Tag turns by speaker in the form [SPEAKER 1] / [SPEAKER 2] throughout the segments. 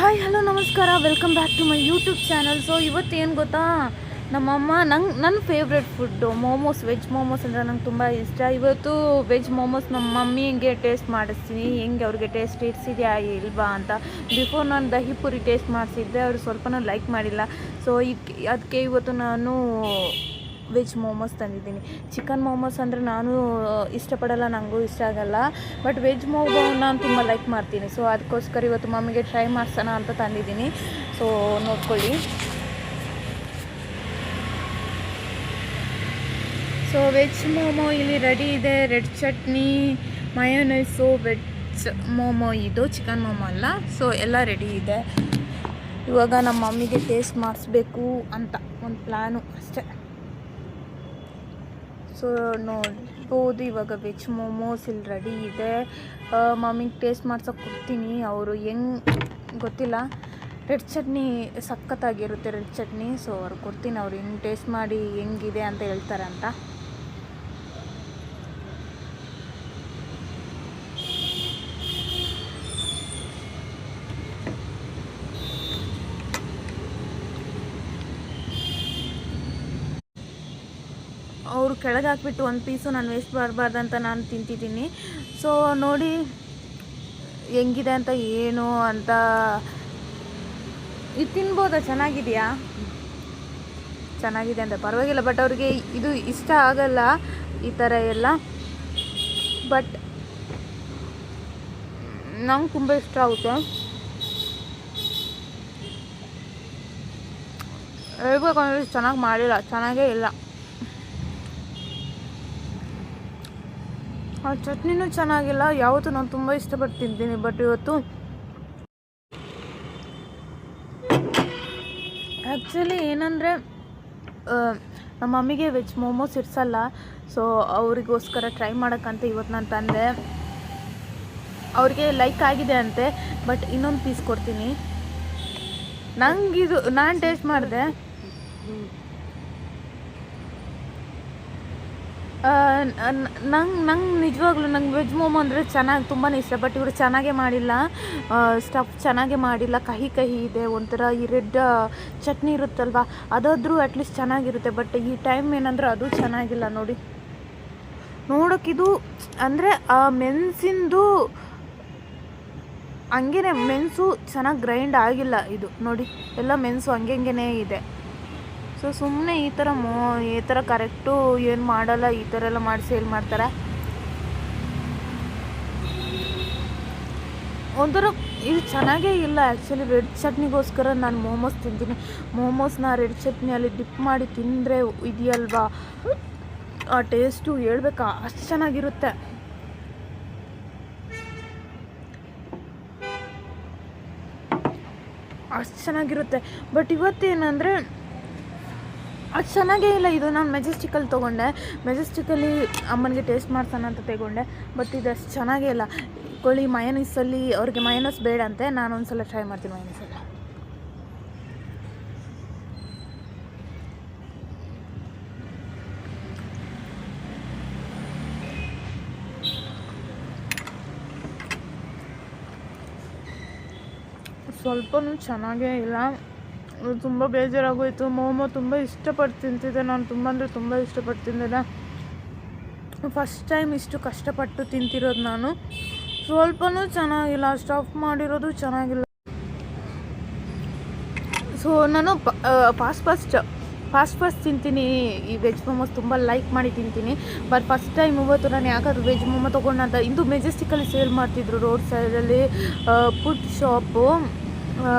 [SPEAKER 1] Hi hello ನಮಸ್ಕಾರ, welcome back to my YouTube channel. So ಇವತ್ತೇನು ಗೊತ್ತಾ, ನಮ್ಮಮ್ಮ ನನ್ನ favourite food momos, veg momos ಅಂದರೆ ನಂಗೆ ತುಂಬ ಇಷ್ಟ. ಇವತ್ತು ವೆಜ್ ಮೋಮೋಸ್ ನಮ್ಮ ಮಮ್ಮಿಗೆ ಟೇಸ್ಟ್ ಮಾಡಿಸ್ತೀನಿ, ಹೆಂಗೆ ಅವ್ರಿಗೆ ಟೇಸ್ಟ್ ಇಡ್ಸಿದ್ಯಾ ಇಲ್ವಾ ಅಂತ. ಬಿಫೋರ್ ನಾನು ದಹಿ ಪುರಿ ಟೇಸ್ಟ್ ಮಾಡಿಸಿದ್ದೆ, ಅವರು ಸ್ವಲ್ಪನೂ ಲೈಕ್ ಮಾಡಿಲ್ಲ. ಸೊ ಅದಕ್ಕೆ ಇವತ್ತು ನಾನು ವೆಜ್ ಮೋಮೋಸ್ ತಂದಿದ್ದೀನಿ. ಚಿಕನ್ ಮೋಮೋಸ್ ಅಂದರೆ ನಾನು ಇಷ್ಟಪಡಲ್ಲ, ನನಗೂ ಇಷ್ಟ ಆಗಲ್ಲ. ಬಟ್ ವೆಜ್ ಮೋಮೋ ನಾನು ತುಂಬ ಲೈಕ್ ಮಾಡ್ತೀನಿ. ಸೊ ಅದಕ್ಕೋಸ್ಕರ ಇವತ್ತು ಮಮ್ಮಿಗೆ ಟ್ರೈ ಮಾಡಿಸೋಣ ಅಂತ ತಂದಿದ್ದೀನಿ. ಸೊ ನೋಡ್ಕೊಳ್ಳಿ. ಸೊ ವೆಜ್ ಮೋಮೋ ಇಲ್ಲಿ ರೆಡಿ ಇದೆ. ರೆಡ್ ಚಟ್ನಿ, ಮಯೋನೈಸು, ವೆಜ್ ಮೋಮೋ ಇದು, ಚಿಕನ್ ಮೋಮೋ ಅಲ್ಲ. ಸೊ ಎಲ್ಲ ರೆಡಿ ಇದೆ. ಇವಾಗ ನಮ್ಮ ಮಮ್ಮಿಗೆ ಟೇಸ್ಟ್ ಮಾಡಿಸ್ಬೇಕು ಅಂತ ಒಂದು ಪ್ಲ್ಯಾನು ಅಷ್ಟೇ. ಸೊ ನೋಡ್ಬೋದು, ಇವಾಗ ವೆಜ್ ಮೋಮೋಸ್ ಇಲ್ಲಿ ರೆಡಿ ಇದೆ. ಮಮ್ಮಿಗೆ ಟೇಸ್ಟ್ ಮಾಡ್ಸೋಕೆ ಕೊಡ್ತೀನಿ. ಅವರು ಹೆಂಗೆ ಗೊತ್ತಿಲ್ಲ, ರೆಡ್ ಚಟ್ನಿ ಸಖತ್ತಾಗಿರುತ್ತೆ, ರೆಡ್ ಚಟ್ನಿ. ಸೊ ಅವ್ರು ಕೊಡ್ತೀನಿ, ಅವ್ರು ಹೆಂಗೆ ಟೇಸ್ಟ್ ಮಾಡಿ ಹೆಂಗಿದೆ ಅಂತ ಹೇಳ್ತಾರೆ ಅಂತ. ಅವರು ಕೆಳಗೆ ಹಾಕ್ಬಿಟ್ಟು ಒಂದು ಪೀಸು ನಾನು ವೇಸ್ಟ್ ಮಾಡಬಾರ್ದು ಅಂತ ನಾನು ತಿಂತಿದ್ದೀನಿ. ಸೊ ನೋಡಿ ಹೆಂಗಿದೆ ಅಂತ, ಏನು ಅಂತ. ಇದು ತಿನ್ಬೋದಾ? ಚೆನ್ನಾಗಿದೆಯಾ? ಚೆನ್ನಾಗಿದೆ ಅಂತ ಪರವಾಗಿಲ್ಲ. ಬಟ್ ಅವ್ರಿಗೆ ಇದು ಇಷ್ಟ ಆಗಲ್ಲ ಈ ಥರ ಎಲ್ಲ. ಬಟ್ ನಂಗೆ ತುಂಬ ಇಷ್ಟ ಆಗುತ್ತೆ. ಹೇಳ್ಬೇಕಂದ್ರೆ ಚೆನ್ನಾಗಿ ಮಾಡಿಲ್ಲ, ಚೆನ್ನಾಗೇ ಇಲ್ಲ. ಆ ಚಟ್ನಿನೂ ಚೆನ್ನಾಗಿಲ್ಲ. ಯಾವತ್ತೂ ನಾನು ತುಂಬ ಇಷ್ಟಪಟ್ಟು ತಿಂತೀನಿ. ಬಟ್ ಇವತ್ತು ಆ್ಯಕ್ಚುಲಿ ಏನಂದರೆ, ನಮ್ಮ ಮಮ್ಮಿಗೆ ವೆಜ್ ಮೋಮೋಸ್ ಇರಿಸಲ್ಲ. ಸೊ ಅವರಿಗೋಸ್ಕರ ಟ್ರೈ ಮಾಡೋಕ್ಕಂತ ಇವತ್ತು ನಾನು ತಂದೆ. ಅವ್ರಿಗೆ ಲೈಕ್ ಆಗಿದೆ ಅಂತೆ. ಬಟ್ ಇನ್ನೊಂದು ಪೀಸ್ ಕೊಡ್ತೀನಿ. ನಂಗಿದು ನಾನು ಟೇಸ್ಟ್ ಮಾಡಿದೆ, ನಂಗೆ ನಿಜವಾಗ್ಲೂ ನಂಗೆ ವೆಜ್ ಮೋಮೋ ಅಂದರೆ ತುಂಬಾ ಇಷ್ಟ. ಬಟ್ ಇವರು ಚೆನ್ನಾಗೇ ಮಾಡಿಲ್ಲ, ಸ್ಟಫ್ ಚೆನ್ನಾಗೇ ಮಾಡಿಲ್ಲ. ಕಹಿ ಕಹಿ ಇದೆ ಒಂಥರ. ಈ ರೆಡ್ ಚಟ್ನಿ ಇರುತ್ತಲ್ವ, ಅದಾದರೂ ಅಟ್ಲೀಸ್ಟ್ ಚೆನ್ನಾಗಿರುತ್ತೆ. ಬಟ್ ಈ ಟೈಮ್ ಏನಂದ್ರೆ ಅದು ಚೆನ್ನಾಗಿಲ್ಲ. ನೋಡಿ, ನೋಡೋಕ್ಕಿದು ಅಂದರೆ ಮೆಣಸಿಂದು ಹಂಗೇ ಮೆಣಸು ಚೆನ್ನಾಗಿ ಗ್ರೈಂಡ್ ಆಗಿಲ್ಲ. ಇದು ನೋಡಿ, ಎಲ್ಲ ಮೆಣಸು ಹಂಗೆ ಇದೆ. ಸೊ ಸುಮ್ಮನೆ ಈ ಥರ ಕರೆಕ್ಟು ಏನು ಮಾಡಲ್ಲ, ಈ ಥರ ಎಲ್ಲ ಮಾಡಿ ಸೇಲ್ ಮಾಡ್ತಾರೆ. ಒಂಥರ ಇದು ಚೆನ್ನಾಗೇ ಇಲ್ಲ ಆ್ಯಕ್ಚುಲಿ. ರೆಡ್ ಚಟ್ನಿಗೋಸ್ಕರ ನಾನು ಮೋಮೋಸ್ ತಿಂತೀನಿ. ಮೋಮೋಸ್ನ ರೆಡ್ ಚಟ್ನಿಯಲ್ಲಿ ಡಿಪ್ ಮಾಡಿ ತಿಂದರೆ ಇದೆಯಲ್ವಾ, ಆ ಟೇಸ್ಟು ಹೇಳ್ಬೇಕಾ, ಅಷ್ಟು ಚೆನ್ನಾಗಿರುತ್ತೆ. ಅಷ್ಟು ಚೆನ್ನಾಗಿರುತ್ತೆ. ಬಟ್ ಇವತ್ತೇನಂದರೆ ಅದು ಚೆನ್ನಾಗೇ ಇಲ್ಲ. ಇದು ನಾನು ಮೆಜೆಸ್ಟಿಕಲ್ಲಿ ತೊಗೊಂಡೆ. ಮೆಜೆಸ್ಟಿಕಲ್ಲಿ ಅಮ್ಮನಿಗೆ ಟೇಸ್ಟ್ ಮಾಡ್ಸೋಣ ಅಂತ ತಗೊಂಡೆ. ಬಟ್ ಇದು ಅಷ್ಟು ಚೆನ್ನಾಗೇ ಇಲ್ಲ. ಕೊಳ್ಳಿ ಮಯೋನೈಸಲ್ಲಿ ಅವ್ರಿಗೆ ಮಯೋನೈಸ್ ಬೇಡ ಅಂತೆ. ನಾನು ಒಂದು ಸಲ ಟ್ರೈ ಮಾಡ್ತೀನಿ ಮಯೋನೈಸಲ್ಲಿ. ಸ್ವಲ್ಪನೂ ಚೆನ್ನಾಗೇ ಇಲ್ಲ. ತುಂಬ ಬೇಜಾರಾಗೋಯಿತು. ಮೋಮೋ ತುಂಬ ಇಷ್ಟಪಟ್ಟು ತಿಂತಿದ್ದೆ ನಾನು, ತುಂಬ ಅಂದರೆ ತುಂಬ ಇಷ್ಟಪಟ್ಟು ತಿಂದಿದ್ದೆ. ಫಸ್ಟ್ ಟೈಮ್ ಇಷ್ಟು ಕಷ್ಟಪಟ್ಟು ತಿಂತಿರೋದು ನಾನು. ಸ್ವಲ್ಪನೂ ಚೆನ್ನಾಗಿಲ್ಲ, ಸ್ಟಫ್ ಮಾಡಿರೋದು ಚೆನ್ನಾಗಿಲ್ಲ. ಸೊ ನಾನು ಫಾಸ್ಟ್ ತಿಂತೀನಿ. ಈ ವೆಜ್ ಮೋಮೋಸ್ ತುಂಬ ಲೈಕ್ ಮಾಡಿ ತಿಂತೀನಿ. ಬಟ್ ಫಸ್ಟ್ ಟೈಮ್ ಇವತ್ತು ನಾನು ಯಾಕಾದ್ರೂ ವೆಜ್ ಮೋಮೋ ತೊಗೊಂಡಂತ. ಇದು ಮೆಜೆಸ್ಟಿಕಲ್ಲಿ ಸೇಲ್ ಮಾಡ್ತಿದ್ರು, ರೋಡ್ ಸೈಡಲ್ಲಿ ಫುಡ್ ಶಾಪು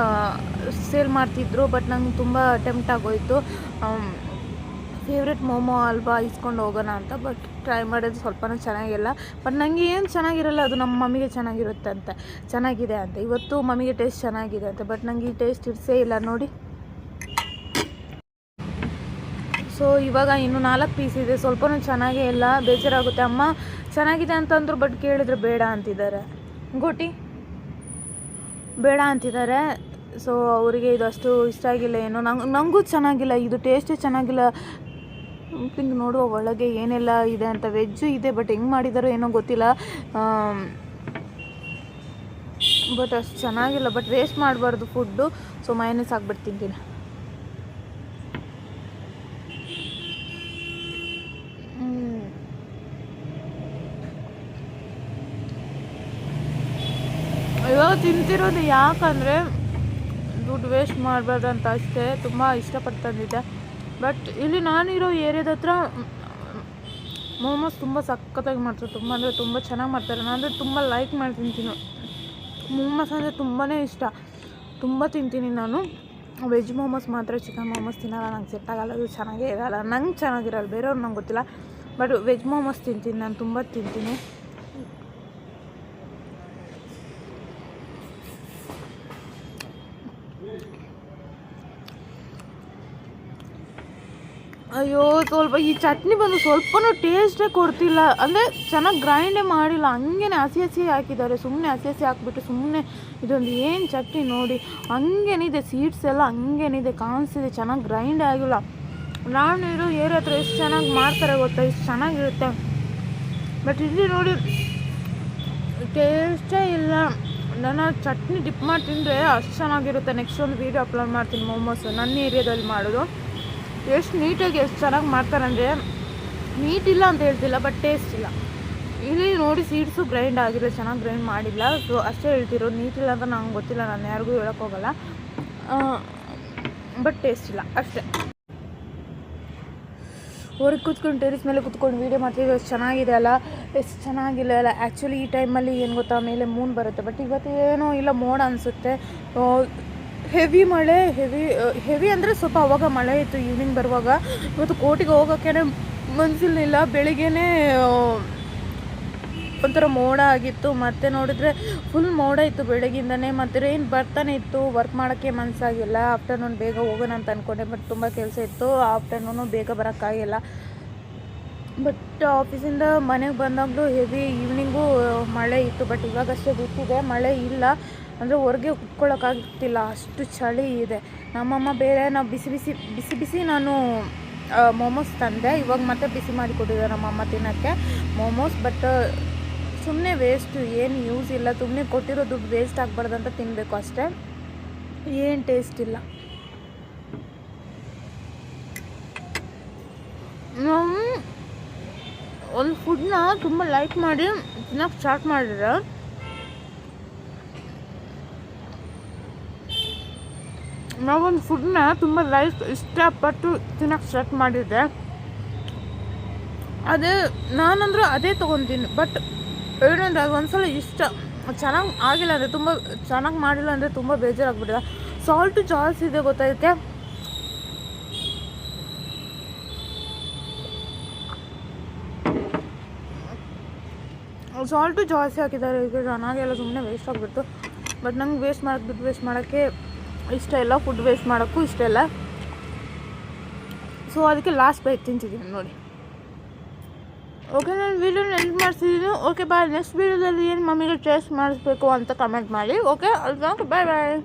[SPEAKER 1] ಸೇಲ್ ಮಾಡ್ತಿದ್ರು. ಬಟ್ ನಂಗೆ ತುಂಬ ಟೆಂಪ್ಟ್ ಆಗೋಯಿತು. ಫೇವ್ರೆಟ್ ಮೋಮೋ ಅಲ್ವಾ, ಇಸ್ಕೊಂಡು ಹೋಗೋಣ ಅಂತ. ಬಟ್ ಟ್ರೈ ಮಾಡೋದು ಸ್ವಲ್ಪನೂ ಚೆನ್ನಾಗಿಲ್ಲ. ಬಟ್ ನನಗೆ ಏನು ಚೆನ್ನಾಗಿರಲ್ಲ, ಅದು ನಮ್ಮ ಮಮ್ಮಿಗೆ ಚೆನ್ನಾಗಿರುತ್ತೆ ಅಂತ, ಚೆನ್ನಾಗಿದೆ ಅಂತ. ಇವತ್ತು ಮಮ್ಮಿಗೆ ಟೇಸ್ಟ್ ಚೆನ್ನಾಗಿದೆ ಅಂತ. ಬಟ್ ನನಗೆ ಈ ಟೇಸ್ಟ್ ಇರಿಸೇ ಇಲ್ಲ ನೋಡಿ. ಸೊ ಇವಾಗ ಇನ್ನೂ 4 ಪೀಸ್ ಇದೆ. ಸ್ವಲ್ಪನೂ ಚೆನ್ನಾಗೇ ಇಲ್ಲ, ಬೇಜಾರಾಗುತ್ತೆ. ಅಮ್ಮ ಚೆನ್ನಾಗಿದೆ ಅಂತಂದ್ರು, ಬಟ್ ಕೇಳಿದ್ರೆ ಬೇಡ ಅಂತಿದ್ದಾರೆ. ಗೋಟಿ ಬೇಡ ಅಂತಿದ್ದಾರೆ. ಸೊ ಅವರಿಗೆ ಇದು ಅಷ್ಟು ಇಷ್ಟ ಆಗಿಲ್ಲ ಏನೋ. ನನಗೂ ಚೆನ್ನಾಗಿಲ್ಲ, ಇದು ಟೇಸ್ಟೇ ಚೆನ್ನಾಗಿಲ್ಲ. ಹಿಂಗೆ ನೋಡುವ ಒಳಗೆ ಏನೆಲ್ಲ ಇದೆ ಅಂತ. ವೆಜ್ಜು ಇದೆ, ಬಟ್ ಹೆಂಗೆ ಮಾಡಿದಾರೋ ಏನೋ ಗೊತ್ತಿಲ್ಲ. ಬಟ್ ಅಷ್ಟು ಚೆನ್ನಾಗಿಲ್ಲ. ಬಟ್ ವೇಸ್ಟ್ ಮಾಡಬಾರ್ದು ಫುಡ್ಡು. ಸೊ ಮಯೋನೀಸ್ ಹಾಕ್ಬಿಟ್ಟು ತಿಂತೀನಿ. ಇವಾಗ ತಿಂತಿರೋದು ಯಾಕಂದರೆ ದುಡ್ಡು ವೇಸ್ಟ್ ಮಾಡಬಾರ್ದು ಅಂತ ಅಷ್ಟೇ. ತುಂಬ ಇಷ್ಟಪಟ್ಟು ತಂದಿದ್ದೆ. ಬಟ್ ಇಲ್ಲಿ ನಾನಿರೋ ಏರಿಯಾದ ಹತ್ರ ಮೋಮೋಸ್ ತುಂಬ ಸಖತ್ತಾಗಿ ಮಾಡ್ತಾರೆ. ತುಂಬ ಅಂದರೆ ತುಂಬ ಚೆನ್ನಾಗಿ ಮಾಡ್ತಾರೆ. ನಾನು ಅಂದರೆ ತುಂಬ ಲೈಕ್ ಮಾಡಿ ತಿಂತೀನಿ. ಮೋಮೋಸ್ ಅಂದರೆ ತುಂಬಾ ಇಷ್ಟ, ತುಂಬ ತಿಂತೀನಿ ನಾನು. ವೆಜ್ ಮೋಮೋಸ್ ಮಾತ್ರ, ಚಿಕನ್ ಮೋಮೋಸ್ ತಿನ್ನಲ್ಲ, ನಂಗೆ ಸೆಟ್ ಆಗಲ್ಲ, ಅದು ಚೆನ್ನಾಗೇ ಇರಲ್ಲ. ನಂಗೆ ಚೆನ್ನಾಗಿರಲ್ಲ, ಬೇರೆಯವ್ರು ನಂಗೆ ಗೊತ್ತಿಲ್ಲ. ಬಟ್ ವೆಜ್ ಮೋಮೋಸ್ ತಿಂತೀನಿ, ನಾನು ತುಂಬ ತಿಂತೀನಿ. ಅಯ್ಯೋ, ಸ್ವಲ್ಪ ಈ ಚಟ್ನಿ ಬಂದು ಸ್ವಲ್ಪನೂ ಟೇಸ್ಟೇ ಕೊಡ್ತಿಲ್ಲ. ಅಂದರೆ ಚೆನ್ನಾಗಿ ಗ್ರೈಂಡೇ ಮಾಡಿಲ್ಲ, ಹಂಗೇ ಹಸಿ ಹಸಿ ಹಾಕಿದ್ದಾರೆ. ಸುಮ್ಮನೆ ಹಸಿ ಹಸಿ ಹಾಕ್ಬಿಟ್ಟು ಸುಮ್ಮನೆ ಇದೊಂದು ಏನು ಚಟ್ನಿ ನೋಡಿ, ಹಂಗೇನಿದೆ ಸೀಡ್ಸ್ ಎಲ್ಲ ಹಂಗೇನಿದೆ ಕಾಣಿಸ್ತಿದೆ, ಚೆನ್ನಾಗಿ ಗ್ರೈಂಡೇ ಆಗಿಲ್ಲ. ನಾನಿರೋ ಏರಿಯಾ ಹತ್ರ ಎಷ್ಟು ಚೆನ್ನಾಗಿ ಮಾಡ್ತಾರೆ ಗೊತ್ತಾ, ಎಷ್ಟು ಚೆನ್ನಾಗಿರುತ್ತೆ. ಬಟ್ ಇಲ್ಲಿ ನೋಡಿ ಟೇಸ್ಟೇ ಇಲ್ಲ. ನಾನು ಚಟ್ನಿ ಡಿಪ್ ಮಾಡಿ ತಿಂದರೆ ಅಷ್ಟು ಚೆನ್ನಾಗಿರುತ್ತೆ. ನೆಕ್ಸ್ಟ್ ಒಂದು ವೀಡಿಯೋ ಅಪ್ಲೋಡ್ ಮಾಡ್ತೀನಿ ಮೋಮೋಸು ನನ್ನ ಏರಿಯಾದಲ್ಲಿ ಮಾಡೋದು. ಎಷ್ಟು ನೀಟಾಗಿ ಎಷ್ಟು ಚೆನ್ನಾಗಿ ಮಾಡ್ತಾರಂದರೆ, ನೀಟ್ ಇಲ್ಲ ಅಂತ ಹೇಳ್ತಿಲ್ಲ, ಬಟ್ ಟೇಸ್ಟ್ ಇಲ್ಲ. ಇಲ್ಲಿ ನೋಡಿ ಸೀಡ್ಸು ಗ್ರೈಂಡ್ ಆಗಿರೋ, ಚೆನ್ನಾಗಿ ಗ್ರೈಂಡ್ ಮಾಡಿಲ್ಲ. ಸೊ ಅಷ್ಟೇ ಹೇಳ್ತಿರೋದು, ನೀಟ್ ಇಲ್ಲ ಅಂತ ನಂಗೆ ಗೊತ್ತಿಲ್ಲ, ನಾನು ಯಾರಿಗೂ ಹೇಳೋಕ್ಕೋಗಲ್ಲ. ಬಟ್ ಟೇಸ್ಟ್ ಇಲ್ಲ ಅಷ್ಟೇ. ಹೊರಗೆ ಕೂತ್ಕೊಂಡು ಟೆರಿಸ್ ಮೇಲೆ ಕೂತ್ಕೊಂಡು ವೀಡಿಯೋ ಮಾಡ್ತಿದ್ವಿ. ಎಷ್ಟು ಚೆನ್ನಾಗಿದೆ ಅಲ್ಲ, ಎಷ್ಟು ಚೆನ್ನಾಗಿಲ್ಲ ಅಲ್ಲ. ಆ್ಯಕ್ಚುಲಿ ಈ ಟೈಮಲ್ಲಿ ಏನು ಗೊತ್ತಾ, ಮೇಲೆ ಮೂನ್ ಬರುತ್ತೆ. ಬಟ್ ಇವತ್ತು ಏನೋ ಇಲ್ಲ, ಮೋಡ ಅನಿಸುತ್ತೆ. ಹೆವಿ ಮಳೆ, ಹೆವಿ ಅಂದರೆ ಸ್ವಲ್ಪ ಅವಾಗ ಮಳೆ ಇತ್ತು ಈವ್ನಿಂಗ್ ಬರುವಾಗ. ಇವತ್ತು ಕೋಟಿಗೆ ಹೋಗೋಕ್ಕೇ ಮನಸ್ಸಿಲ್ಲ. ಬೆಳಿಗ್ಗೆನೇ ಒಂಥರ ಮೋಡ ಆಗಿತ್ತು. ಮತ್ತು ನೋಡಿದ್ರೆ ಫುಲ್ ಮೋಡ ಇತ್ತು ಬೆಳಗ್ಗಿಂದನೇ. ಮತ್ತು ರೈನ್ ಬರ್ತಾನೆ ಇತ್ತು. ವರ್ಕ್ ಮಾಡೋಕ್ಕೆ ಮನಸ್ಸಾಗಿಲ್ಲ. ಆಫ್ಟರ್ನೂನ್ ಬೇಗ ಹೋಗೋಣ ಅಂತ ಅಂದ್ಕೊಂಡೆ, ಬಟ್ ತುಂಬ ಕೆಲಸ ಇತ್ತು. ಆಫ್ಟರ್ನೂನು ಬೇಗ ಬರೋಕ್ಕಾಗಿಲ್ಲ. ಬಟ್ ಆಫೀಸಿಂದ ಮನೆಗೆ ಬಂದಾಗಲೂ ಹೆವಿ ಈವ್ನಿಂಗು ಮಳೆ ಇತ್ತು. ಬಟ್ ಇವಾಗಷ್ಟೇ ಬಿಟ್ಟಿದೆ, ಮಳೆ ಇಲ್ಲ. ಅಂದರೆ ಹೊರಗೆ ಕುತ್ಕೊಳ್ಳೋಕ್ಕಾಗ್ತಿಲ್ಲ, ಅಷ್ಟು ಚಳಿ ಇದೆ. ನಮ್ಮಮ್ಮ ಬೇರೆ ನಾವು ಬಿಸಿ ನಾನು ಮೋಮೋಸ್ ತಂದೆ. ಇವಾಗ ಮತ್ತೆ ಬಿಸಿ ಮಾಡಿ ಕೊಟ್ಟಿದ್ದಾರೆ ನಮ್ಮಮ್ಮ ತಿನ್ನೋಕ್ಕೆ ಮೋಮೋಸ್. ಬಟ್ ಸುಮ್ಮನೆ ವೇಸ್ಟು, ಏನು ಯೂಸ್ ಇಲ್ಲ. ಸುಮ್ಮನೆ ಕೊಟ್ಟಿರೋ ದುಡ್ಡು ವೇಸ್ಟ್ ಆಗಬಾರ್ದು ಅಂತ ತಿನ್ನಬೇಕು ಅಷ್ಟೇ. ಏನು ಟೇಸ್ಟ್ ಇಲ್ಲ. ಒಂದು ಫುಡ್ನ ತುಂಬ ಲೈಕ್ ಮಾಡಿ ತಿನ್ನೋಕ್ಕೆ ಸ್ಟಾರ್ಟ್ ಮಾಡಿದ್ರೆ, ನಾವೊಂದು ಫುಡ್ನ ತುಂಬ ಇಷ್ಟಪಟ್ಟು ತಿನ್ನೋಕ್ಕೆ ಸ್ಟಾರ್ಟ್ ಮಾಡಿದ್ದೆ, ಅದೇ ನಾನಂದ್ರೆ ಅದೇ ತೊಗೊತೀನಿ. ಬಟ್ ಏನಂದ್ರೆ ಅದು ಒಂದ್ಸಲ ಇಷ್ಟ ಚೆನ್ನಾಗಿ ಆಗಿಲ್ಲ ಅಂದರೆ, ತುಂಬ ಚೆನ್ನಾಗಿ ಮಾಡಿಲ್ಲ ಅಂದರೆ ತುಂಬ ಬೇಜಾರಾಗ್ಬಿಟ್ಟಿದೆ. ಸಾಲ್ಟು ಜಾಸ್ತಿ ಇದೆ ಗೊತ್ತಾಗುತ್ತೆ. ಸಾಲ್ಟು ಜಾಸ್ತಿ ಹಾಕಿದ್ದಾರೆ. ಈಗ ಚೆನ್ನಾಗೆಲ್ಲ ಸುಮ್ಮನೆ ವೇಸ್ಟ್ ಆಗಿಬಿಡ್ತು. ಬಟ್ ನಂಗೆ ದುಡ್ಡು ವೇಸ್ಟ್ ಮಾಡೋಕ್ಕೆ ಇಷ್ಟ ಇಲ್ಲ, ಫುಡ್ ವೇಸ್ಟ್ ಮಾಡೋಕ್ಕೂ ಇಷ್ಟ ಇಲ್ಲ. ಸೊ ಅದಕ್ಕೆ ಲಾಸ್ಟ್ ಬೈಟ್ ತಿಂತಿದ್ದೀನಿ ನೋಡಿ. ಓಕೆ, ನಾನು ವೀಡಿಯೋನ ಎಂಡ್ ಮಾಡ್ತಿದ್ದೀನಿ. Okay bye. ನೆಕ್ಸ್ಟ್ ವೀಡಿಯೋದಲ್ಲಿ ಏನು ಮಮ್ಮಿಗೆ ಟೇಸ್ಟ್ ಮಾಡಿಸ್ಬೇಕು ಅಂತ ಕಮೆಂಟ್ ಮಾಡಿ. ಓಕೆ, ಬಾಯ್ ಬಾಯ್.